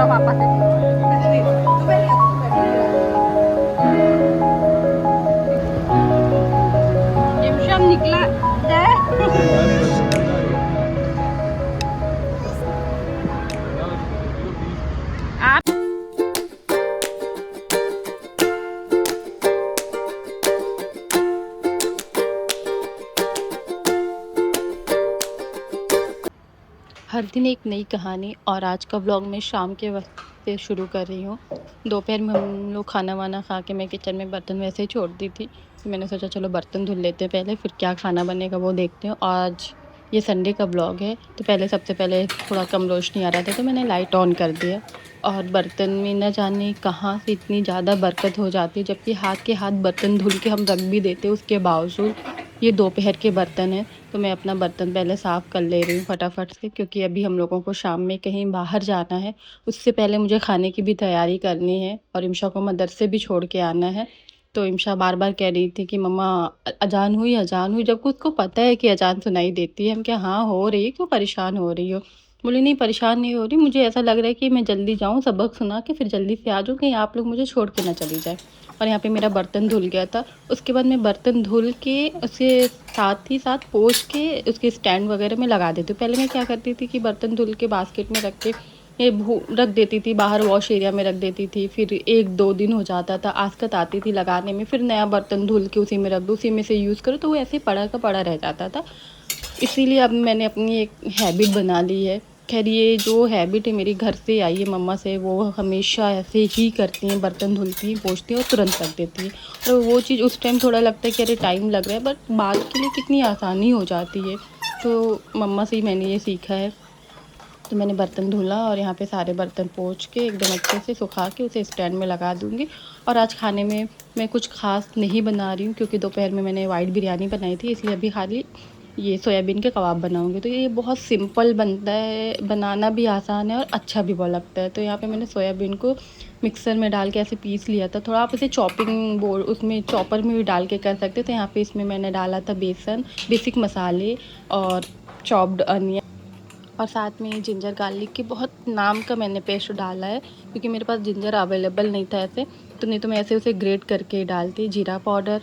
पापा से तू बैठ तू बैठ निकला आप हर दिन एक नई कहानी। और आज का व्लॉग मैं शाम के वक्त से शुरू कर रही हूँ। दोपहर में हम लोग खाना वाना खा के मैं किचन में बर्तन वैसे ही छोड़ दी थी। मैंने सोचा चलो बर्तन धुल लेते हैं पहले, फिर क्या खाना बनेगा वो देखते हैं। आज ये संडे का व्लॉग है, तो पहले सबसे पहले थोड़ा कम रोशनी आ रहा था तो मैंने लाइट ऑन कर दिया। और बर्तन में न जाने कहाँ से इतनी ज़्यादा बरकत हो जाती है, जबकि हाथ के हाथ बर्तन धुल के हम रख भी देते हैं, उसके बावजूद ये दोपहर के बर्तन हैं। तो मैं अपना बर्तन पहले साफ़ कर ले रही हूँ फटाफट से, क्योंकि अभी हम लोगों को शाम में कहीं बाहर जाना है। उससे पहले मुझे खाने की भी तैयारी करनी है और इम्शा को मदरसे भी छोड़ के आना है। तो इम्शा बार बार कह रही थी कि मम्मा अजान हुई अजान हुई, जबकि उसको पता है कि अजान सुनाई देती है। हम क्या हाँ हो रही है, क्यों परेशान हो रही हो? बोली नहीं परेशान नहीं हो रही, मुझे ऐसा लग रहा है कि मैं जल्दी जाऊँ, सबक सुना के फिर जल्दी से आ जाऊँ, कहीं आप लोग मुझे छोड़ के ना चली जाए। और यहाँ पे मेरा बर्तन धुल गया था। उसके बाद मैं बर्तन धुल के उसके साथ ही साथ पोंछ के उसके स्टैंड वगैरह में लगा देती हूँ। पहले मैं क्या करती थी कि बर्तन धुल के बास्केट में रख के ये रख देती थी, बाहर वॉश एरिया में रख देती थी। फिर 1-2 दिन हो जाता था, आस्कत आती थी लगाने में, फिर नया बर्तन धुल के उसी में रख दो, उसी में से यूज़ करो, तो वो ऐसे पड़ा का पड़ा रह जाता था। इसीलिए अब मैंने अपनी एक हैबिट बना ली है। खैर ये जो हैबिट है मेरी घर से आई है मम्मा से, वो हमेशा ऐसे ही करती हैं, बर्तन धुलती हैं, पोंछती हैं और तुरंत रख देती हैं। और वो चीज़ उस टाइम थोड़ा लगता है कि अरे टाइम लग रहा है, बट बाद के लिए कितनी आसानी हो जाती है। तो मम्मा से ही मैंने ये सीखा है। तो मैंने बर्तन धुला और यहाँ पे सारे बर्तन पोंछ के एकदम अच्छे से सुखा के उसे स्टैंड में लगा दूँगी। और आज खाने में मैं कुछ ख़ास नहीं बना रही हूँ, क्योंकि दोपहर में मैंने वाइट बिरयानी बनाई थी, इसलिए अभी खाली ये सोयाबीन के कबाब बनाऊँगी। तो ये बहुत सिंपल बनता है, बनाना भी आसान है और अच्छा भी बहुत लगता है। तो यहाँ पे मैंने सोयाबीन को मिक्सर में डाल के ऐसे पीस लिया था। थोड़ा आप इसे चॉपिंग बोर्ड उसमें चॉपर में भी डाल के कर सकते। तो यहाँ पे इसमें मैंने डाला था बेसन, बेसिक मसाले और चॉप्ड अनियन, और साथ में जिंजर गार्लिक की बहुत नाम का मैंने पेस्ट डाला है, क्योंकि मेरे पास जिंजर अवेलेबल नहीं था ऐसे। तो नहीं तो मैं ऐसे उसे ग्रेट करके डालती। जीरा पाउडर,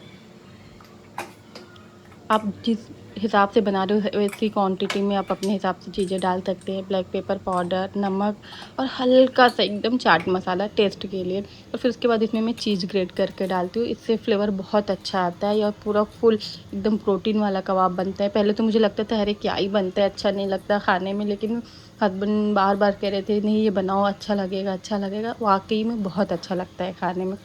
आप जिस हिसाब से बना रहे हो वैसी क्वांटिटी में आप अपने हिसाब से चीज़ें डाल सकते हैं। ब्लैक पेपर पाउडर, नमक और हल्का सा एकदम चाट मसाला टेस्ट के लिए। और फिर उसके बाद इसमें मैं चीज़ ग्रेट करके डालती हूँ, इससे फ्लेवर बहुत अच्छा आता है और पूरा फुल एकदम प्रोटीन वाला कबाब बनता है। पहले तो मुझे लगता था अरे क्या ही बनता है, अच्छा नहीं लगता खाने में, लेकिन हस्बैंड बार बार कह रहे थे नहीं ये बनाओ, अच्छा लगेगा अच्छा लगेगा। वाकई में बहुत अच्छा लगता है खाने में।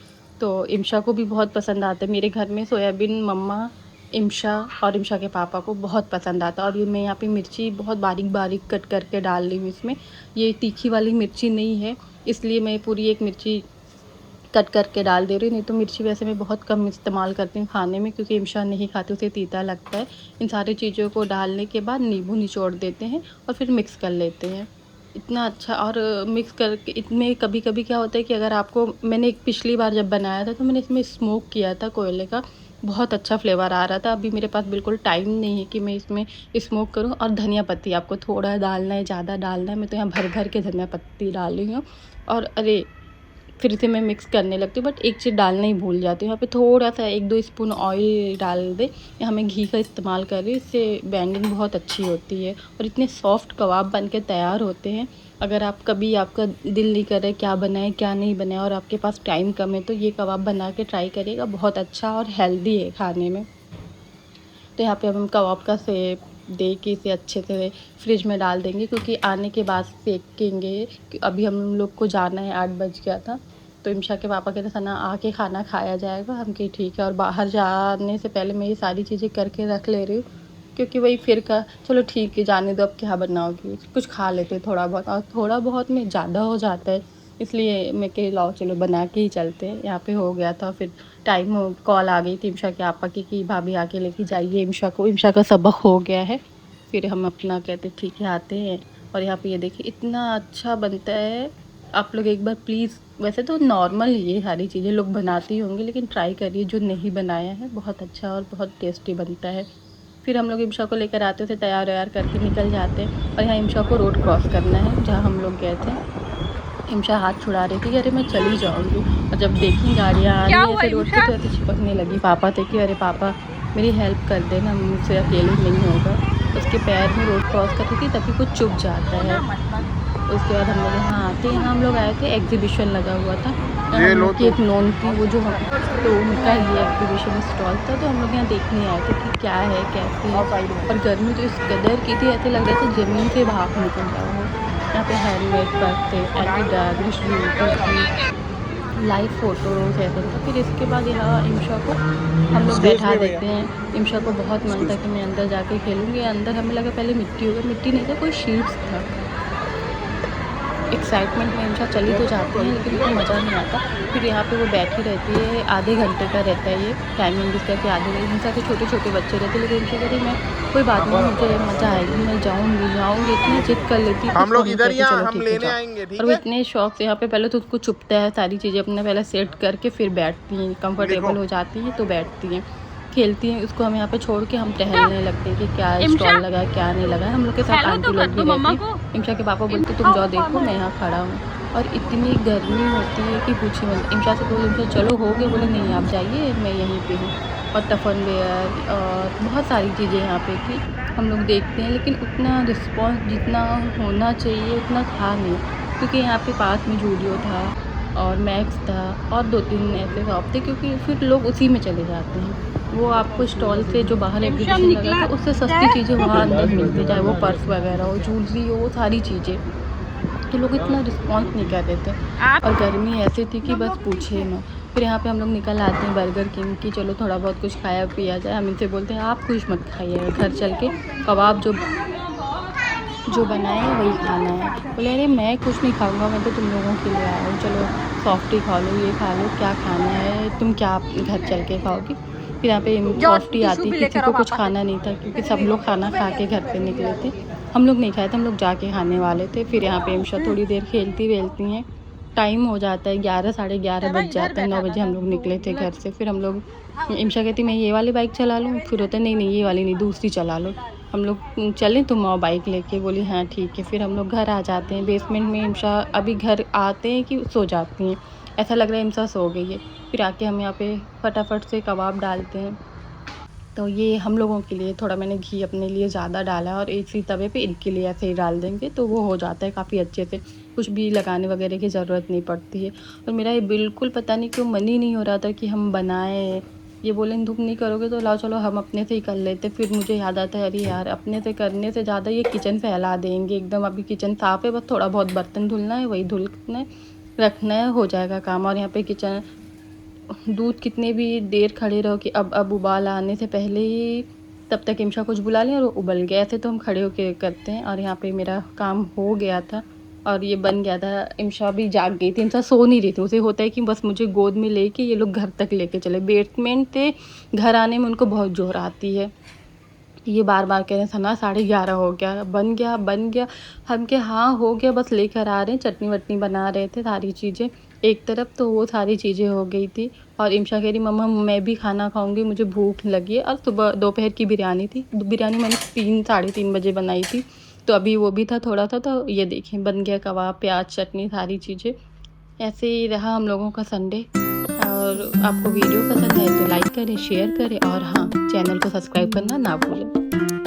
तो इम्शा को भी बहुत पसंद आता है। मेरे घर में सोयाबीन मम्मा, इम्शा और इम्शा के पापा को बहुत पसंद आता है। और ये मैं यहाँ पे मिर्ची बहुत बारीक बारीक कट करके डाल रही हूँ इसमें। ये तीखी वाली मिर्ची नहीं है, इसलिए मैं पूरी एक मिर्ची कट करके डाल दे रही हूँ। नहीं तो मिर्ची वैसे मैं बहुत कम इस्तेमाल करती हूँ खाने में, क्योंकि इम्शा नहीं खाती, उसे तीता लगता है। इन सारी चीज़ों को डालने के बाद नींबू निचोड़ देते हैं और फिर मिक्स कर लेते हैं। इतना अच्छा। और मिक्स करके इसमें कभी कभी क्या होता है कि अगर आपको, मैंने एक पिछली बार जब बनाया था तो मैंने इसमें स्मोक किया था कोयले का, बहुत अच्छा फ्लेवर आ रहा था। अभी मेरे पास बिल्कुल टाइम नहीं है कि मैं इसमें स्मोक करूं। और धनिया पत्ती आपको थोड़ा डालना है, ज़्यादा डालना है, मैं तो यहाँ भर भर के धनिया पत्ती डाल रही हूँ। और अरे फिर से मैं मिक्स करने लगती हूँ, बट एक चीज़ डालना ही भूल जाती हूँ। यहाँ पे थोड़ा सा 1-2 स्पून ऑयल डाल दे। यहाँ मैं घी का इस्तेमाल कर रही हूँ, इससे बाइंडिंग बहुत अच्छी होती है और इतने सॉफ्ट कबाब बन के तैयार होते हैं। अगर आप कभी आपका दिल नहीं कर रहा है क्या बनाए क्या नहीं बनाए और आपके पास टाइम कम है, तो ये कबाब बना के ट्राई करिएगा, बहुत अच्छा और हेल्दी है खाने में। तो यहाँ पे अब हम कबाब का शेप दे के इसे अच्छे से फ्रिज में डाल देंगे, क्योंकि आने के बाद सेकेंगे। अभी हम लोग को जाना है, 8 बज गया था। तो इम्शा के पापा कहते थे ना आके खाना खाया जाएगा। हम कही ठीक है। और बाहर जाने से पहले मैं ये सारी चीज़ें करके रख ले रही हूँ, क्योंकि वही फिर का चलो ठीक है जाने दो, अब क्या बनाओगी, कुछ खा लेते थोड़ा बहुत। और थोड़ा बहुत में ज़्यादा हो जाता है, इसलिए मैं कही लाओ चलो बना के ही चलते हैं। यहाँ पे हो गया था। फिर टाइम हो, कॉल आ गई थी इम्शा के पापा की कि भाभी आके लेके जाइए इम्शा को, इम्शा का सबक हो गया है। फिर हम अपना कहते ठीक है आते हैं। और यहाँ पे ये देखिए इतना अच्छा बनता है। आप लोग एक बार प्लीज़, वैसे तो नॉर्मल ये सारी चीज़ें लोग बनाती होंगी, लेकिन ट्राई करिए, जो नहीं बनाया है बहुत अच्छा और बहुत टेस्टी बनता है। फिर हम लोग इम्शा को लेकर आते थे, तैयार वैयार करके निकल जाते हैं। और यहाँ इम्शा को रोड क्रॉस करना है जहाँ हम लोग गए थे। इमशा हाथ छुड़ा रही थी कि अरे मैं चली जाऊँगी, और जब देखी गाड़ियाँ आ रही है ऐसे रोड पे तो ऐसे चिपकने लगी। पापा थे कि अरे पापा मेरी हेल्प कर देना, मुझसे अकेले नहीं होगा। उसके पैर में रोड क्रॉस कर रही थी तभी कुछ चुभ जाता है। उसके बाद हम लोग यहाँ आते हैं, यहाँ हम लोग आए थे, एग्जीबिशन लगा हुआ था, हम लोग की एक नॉन थी वो जो हम, तो उनका ये एग्जीबिशन स्टॉल था, तो हम लोग यहाँ देखने आए थे कि क्या है कैसे है। और गर्मी तो इस कदर की थी, ऐसे लग रहा था ज़मीन से भाप निकल रहा हो। यहाँ पे हैंडमेड पर्स थे, लाइव फ़ोटोज़ ऐसा था। फिर इसके बाद यहाँ इमशा को हम लोग बैठा देते हैं। इमशा को बहुत मन था कि मैं अंदर जाके खेलूँगी। अंदर हमें लगा पहले मिट्टी होगा, मिट्टी नहीं था, कोई शीट्स था। एक्साइटमेंट में इमशा चली तो जाती है लेकिन उतना मज़ा नहीं आता। फिर यहाँ पे वो बैठी रहती है, आधे घंटे का रहता है ये टाइमिंग जिसका कि आधे घंटे। इमशा के छोटे छोटे बच्चे रहते हैं, लेकिन इमशा कहती मैं कोई बात नहीं, मुझे मज़ा आएगी, मैं जाऊँगी इतनी जिद कर लेती है। हम लोग इधर ही हम लेने आएंगे, ठीक है। और वो इतने शौक से यहाँ पे पहले तो उसको चुपता है, सारी चीज़ें अपने पहले सेट करके फिर बैठती हैं, कंफर्टेबल हो जाती हैं तो बैठती हैं, खेलती हैं। उसको हम यहाँ पे छोड़ के हम टहलने लगते हैं कि क्या स्टॉल लगा है क्या नहीं लगा है। हम लोग के साथ आंटी लोग भी रहती है। इमशा के पापा बोलते तुम जाओ देखो, मैं यहाँ खड़ा हूँ। और इतनी गर्मी होती है कि पूछिए मत। इमशा से बोले इमशा चलो हो गए, बोले नहीं आप जाइए मैं यहीं पे हूँ। और टफन वेयर और बहुत सारी चीज़ें यहाँ पे कि हम लोग देखते हैं, लेकिन उतना रिस्पॉन्स जितना होना चाहिए उतना था नहीं, क्योंकि यहाँ पे पास में जूडियो था और मैक्स था और 2-3 ऐसे शॉप थे, क्योंकि फिर लोग उसी में चले जाते हैं। वो आपको स्टॉल से जो बाहर एग्जीबिशन लगा था उससे सस्ती चीज़ें वहाँ अंदर मिलती, चाहे वो पर्स वगैरह हो, ज्वेलरी हो, वो सारी चीज़ें। तो लोग इतना रिस्पॉन्स नहीं कर रहे थे और गर्मी ऐसी थी कि बस पूछिए ना। फिर यहाँ पे हम लोग निकल आते हैं बर्गर किंग की, चलो थोड़ा बहुत कुछ खाया पिया जाए। हम इनसे बोलते हैं आप कुछ मत खाइए, घर चल के कबाब जो बनाए हैं वही खाना है। बोले अरे मैं कुछ नहीं खाऊंगा, मैं तो तुम लोगों के लिए आया हूँ, चलो सॉफ्टी खा लो, ये खा लो, क्या खाना है, तुम क्या घर चल के खाओगी। फिर यहाँ पे सॉफ्टी आती, किसी को कुछ खाना नहीं था क्योंकि सब लोग खाना खा के घर पे निकले थे। हम लोग नहीं खाए थे, हम लोग जाके खाने वाले थे। फिर यहाँ पे इमशा थोड़ी देर खेलती वेलती हैं, टाइम हो जाता है 11 साढ़े 11 बज जाता है। 9 बजे हम लोग निकले थे घर से। फिर हम लोग, इमशा कहती मैं ये वाली बाइक चला लूँ, फिर होता नहीं नहीं ये वाली नहीं दूसरी चला लो, हम लोग चलें तुम आओ बाइक लेके। बोली हाँ ठीक है। फिर हम लोग घर आ जाते हैं। बेसमेंट में इमशा अभी घर आते हैं कि सो जाती हैं, ऐसा लग रहा है इमशा सो गई है। फिर आके हम यहाँ पे फटाफट से कबाब डालते हैं। तो ये हम लोगों के लिए थोड़ा मैंने घी अपने लिए ज़्यादा डाला और इसी तवे पे इनके लिए ऐसे ही डाल देंगे तो वो हो जाता है काफ़ी अच्छे से, कुछ भी लगाने वगैरह की ज़रूरत नहीं पड़ती है। और मेरा ये बिल्कुल पता नहीं क्यों मन ही नहीं हो रहा था कि हम बनाएं। ये बोले तुम नहीं करोगे तो लाओ चलो हम अपने से ही कर लेते। फिर मुझे याद आता है अरे यार अपने से करने से ज़्यादा ये किचन फैला देंगे एकदम। अभी किचन साफ़ है, बस थोड़ा बहुत बर्तन धुलना है, वही धुलना है रखना है, हो जाएगा काम। और यहाँ पे किचन दूध कितने भी देर खड़े रहो कि अब उबाल आने से पहले ही तब तक इमशा कुछ बुला लें और उबल गया। ऐसे तो हम खड़े होके करते हैं। और यहाँ पे मेरा काम हो गया था और ये बन गया था। इमशा भी जाग गई थी, इमशा सो नहीं रही थी। उसे होता है कि बस मुझे गोद में लेके ये लोग घर तक लेके चले। बेसमेंट से घर आने में उनको बहुत ज़ोर आती है, ये बार बार कह रहे हैं सना 11:30 हो गया, बन गया। हम के हाँ हो गया, बस लेकर आ रहे हैं। चटनी वटनी बना रहे थे, सारी चीज़ें एक तरफ, तो वो सारी चीज़ें हो गई थी। और इमशा कह रही मम्मा मैं भी खाना खाऊंगी, मुझे भूख लगी है। और सुबह दोपहर की बिरयानी थी, बिरयानी मैंने 3-3:30 बजे बनाई थी, तो अभी वो भी था थोड़ा सा। तो ये देखिए बन गया कबाब, प्याज, चटनी, सारी चीज़ें। ऐसे ही रहा हम लोगों का संडे। और आपको वीडियो पसंद है तो लाइक करें, शेयर करें और हाँ चैनल को सब्सक्राइब करना ना भूलें।